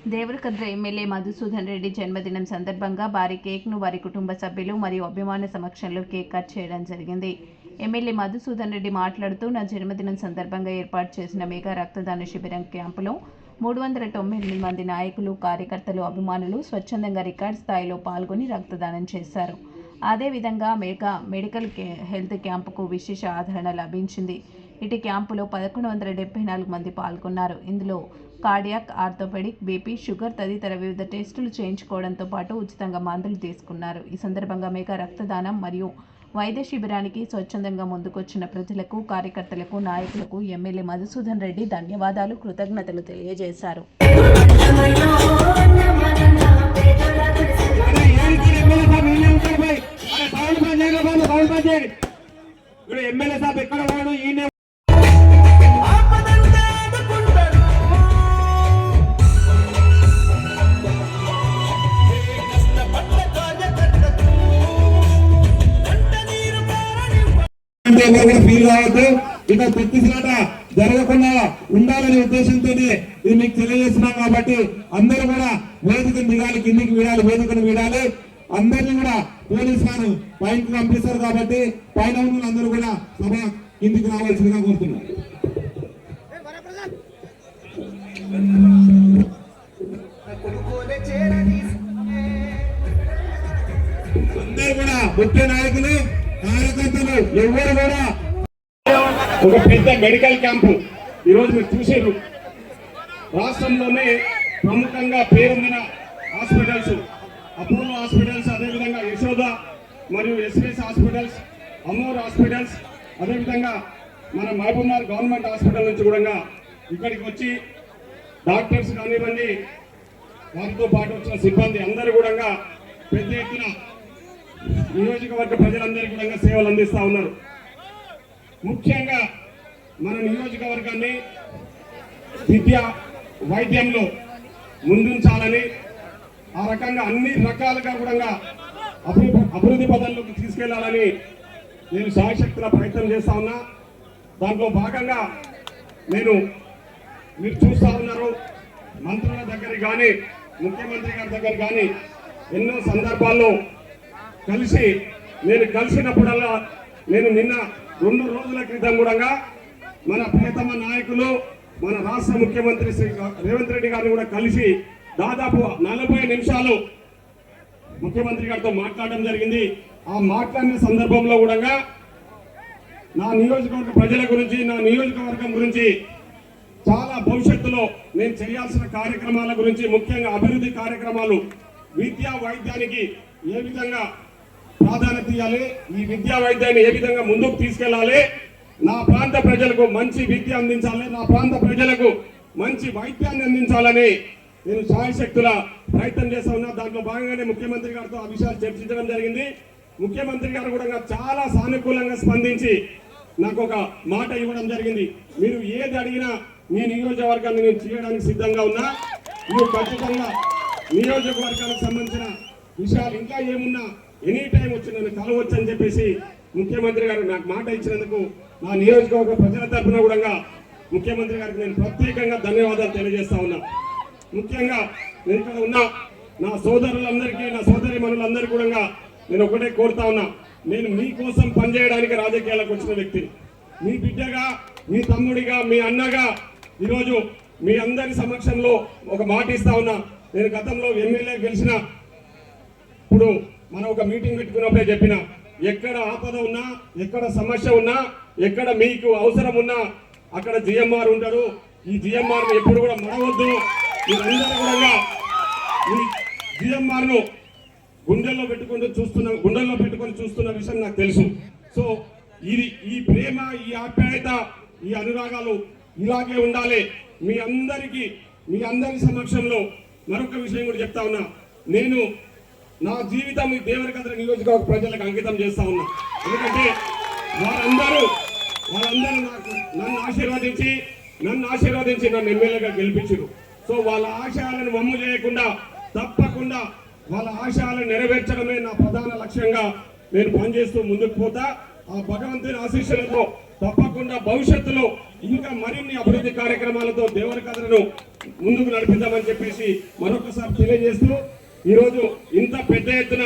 Devarakadra MLA Madhusudan Reddy జన్మదినం సందర్భంగా భారీ కేక్ను వారి కుటుంబ సభ్యులు మరియు అభిమాన సమక్షంలో కేక్ కట్ చేయడం జరిగింది. ఎమ్మెల్యే మధుసూదన్ రెడ్డి మాట్లాడుతూ, నా జన్మదినం సందర్భంగా ఏర్పాటు చేసిన మెగా రక్తదాన శిబిరం క్యాంపులో 398 మంది నాయకులు, కార్యకర్తలు, అభిమానులు స్వచ్ఛందంగా రికార్డ్ స్థాయిలో పాల్గొని రక్తదానం చేశారు. అదేవిధంగా మెడికల్ హెల్త్ క్యాంపుకు విశేష ఆదరణ లభించింది. ఇటు క్యాంపులో 1174 మంది పాల్గొన్నారు. ఇందులో కార్డియాక్, ఆర్థోపెడిక్, బీపీ, షుగర్ తదితర వివిధ టెస్టులు చేయించుకోవడంతో పాటు ఉచితంగా మందులు తీసుకున్నారు. ఈ సందర్భంగా మెగా రక్తదానం మరియు వైద్య శిబిరానికి స్వచ్ఛందంగా ముందుకొచ్చిన ప్రజలకు, కార్యకర్తలకు, నాయకులకు ఎమ్మెల్యే మధుసూదన్ రెడ్డి ధన్యవాదాలు, కృతజ్ఞతలు తెలియజేశారు. ఫీల్ కావద్దు. ఇక తొక్కిసలాట జరగకుండా ఉండాలనే ఉద్దేశంతో ఇది మీకు తెలియజేస్తున్నాం. కాబట్టి అందరూ కూడా వేదికను దిగాలి, కిందికి వీడాలి, వేదికను వీడాలి. అందరినీ కూడా పోలీసు వారు పైకి పంపిస్తారు. కాబట్టి పైన ఉన్న అందరూ కూడా సభ కిందికి రావాల్సిందిగా కోరుతున్నారు. అందరూ కూడా ముఖ్య నాయకులు, కార్యకర్తలు ఎవరు కూడా ఒక పెద్ద మెడికల్ క్యాంపు ఈరోజు మీరు చూసారు. రాష్ట్రంలోనే ప్రముఖంగా పేరొందిన హాస్పిటల్స్ అపోలో హాస్పిటల్స్, అదేవిధంగా యశోద మరియు ఎస్ఎస్ హాస్పిటల్స్, అమోర్ హాస్పిటల్స్, అదేవిధంగా మన మహబూబ్నగర్ గవర్నమెంట్ హాస్పిటల్ నుంచి కూడా ఇక్కడికి వచ్చి డాక్టర్స్ కానివ్వండి, వారితో పాటు వచ్చిన సిబ్బంది అందరూ కూడా పెద్ద ఎత్తున నియోజకవర్గ ప్రజలందరికీ కూడా సేవలు అందిస్తూ ఉన్నారు. ముఖ్యంగా మన నియోజకవర్గాన్ని విద్య, వైద్యంలో ముందుంచాలని, ఆ రకంగా అన్ని రకాలుగా కూడా అభివృద్ధి పదంలోకి తీసుకెళ్లాలని నేను శాయశక్తుల ప్రయత్నం చేస్తా ఉన్నా. దాంట్లో భాగంగా మీరు చూస్తా ఉన్నారు, మంత్రుల దగ్గర కానీ, ముఖ్యమంత్రి గారి దగ్గర కానీ ఎన్నో సందర్భాల్లో నేను కలిసినప్పుడల్లా నేను నిన్న 2 రోజుల క్రితం కూడా మన ప్రియతమ నాయకులు, మన రాష్ట్ర ముఖ్యమంత్రి శ్రీ రేవంత్ రెడ్డి గారిని కూడా కలిసి దాదాపు 40 నిమిషాలు ముఖ్యమంత్రి గారితో మాట్లాడడం జరిగింది. ఆ మాట్లాడిన సందర్భంలో కూడా నా నియోజకవర్గ ప్రజల గురించి, నా నియోజకవర్గం గురించి, చాలా భవిష్యత్తులో నేను చేయాల్సిన కార్యక్రమాల గురించి, ముఖ్యంగా అభివృద్ధి కార్యక్రమాలు, విద్యా వైద్యానికి ఏ విధంగా ప్రాధాన్యత ఇవ్వాలి, ఈ విద్యా వైద్యాన్ని ఏ విధంగా ముందుకు తీసుకెళ్లాలి, నా ప్రాంత ప్రజలకు మంచి విద్య అందించాలి, నా ప్రాంత ప్రజలకు మంచి వైద్యాన్ని అందించాలని నేను శాయశక్తుల ప్రయత్నం చేస్తా ఉన్నా. దాంట్లో భాగంగానే ముఖ్యమంత్రి గారితో ఆ విషయాలు చర్చించడం జరిగింది. ముఖ్యమంత్రి గారు కూడా చాలా సానుకూలంగా స్పందించి నాకు ఒక మాట ఇవ్వడం జరిగింది. మీరు ఏది అడిగినా మీ నియోజకవర్గాన్ని నేను చేయడానికి సిద్ధంగా ఉన్నా, మీరు ఖచ్చితంగా నియోజకవర్గానికి సంబంధించిన విషయాలు ఇంకా ఏమున్నా ఎనీ టైం వచ్చి నన్ను కలవచ్చు అని చెప్పేసి ముఖ్యమంత్రి గారు నాకు మాట ఇచ్చినందుకు నా నియోజకవర్గ ప్రజల తరఫున కూడా ముఖ్యమంత్రి గారికి నేను ప్రత్యేకంగా ధన్యవాదాలు తెలియజేస్తా ఉన్నా. ముఖ్యంగా నేను ఇక్కడ ఉన్న నా సోదరులందరికీ, నా సోదరి మనులందరికీ కూడా నేను ఒకటే కోరుతా ఉన్నా, నేను మీకోసం పనిచేయడానికి రాజకీయాలకు వచ్చిన వ్యక్తి, మీ బిడ్డగా, మీ తమ్ముడిగా, మీ అన్నగా ఈరోజు మీ అందరి సమక్షంలో ఒక మాట ఇస్తా ఉన్నా. నేను గతంలో ఎమ్మెల్యే గెలిచిన ఇప్పుడు మనం ఒక మీటింగ్ పెట్టుకున్నప్పుడే చెప్పిన, ఎక్కడ ఆపద ఉన్నా, ఎక్కడ సమస్య ఉన్నా, ఎక్కడ మీకు అవసరం ఉన్నా అక్కడ జిఎంఆర్ ఉంటాడు. ఈ జిఎంఆర్ ను ఎప్పుడు కూడా మరవద్దు. మీరందరూ కూడా ఈ జిఎంఆర్ ను గుండెల్లో పెట్టుకొని చూస్తున్న విషయం నాకు తెలుసు. సో ఈ ప్రేమ, ఈ ఆప్యాయత, ఈ అనురాగాలు ఇలాగే ఉండాలి. మీ అందరి సమక్షంలో మరొక విషయం కూడా చెప్తా ఉన్నా, నేను నా జీవితం ఈ దేవరకద్ర నియోజకవర్గ ప్రజలకు అంకితం చేస్తా ఉన్నా. ఎందుకంటే వారందరూ నన్ను ఆశీర్వదించి నన్ను ఎమ్మెల్యేగా గెలిపించారు. సో వాళ్ళ ఆశయాలను వమ్ము చేయకుండా తప్పకుండా వాళ్ళ ఆశయాలను నెరవేర్చడమే నా ప్రధాన లక్ష్యంగా నేను పనిచేస్తూ ముందుకు పోతా. ఆ భగవంతుని ఆశీస్సులతో తప్పకుండా భవిష్యత్తులో ఇంకా మరిన్ని అభివృద్ధి కార్యక్రమాలతో దేవరకద్రను ముందుకు నడిపిద్దామని చెప్పేసి మరొకసారి తెలియజేస్తూ ఈరోజు ఇంత పెద్ద ఎత్తున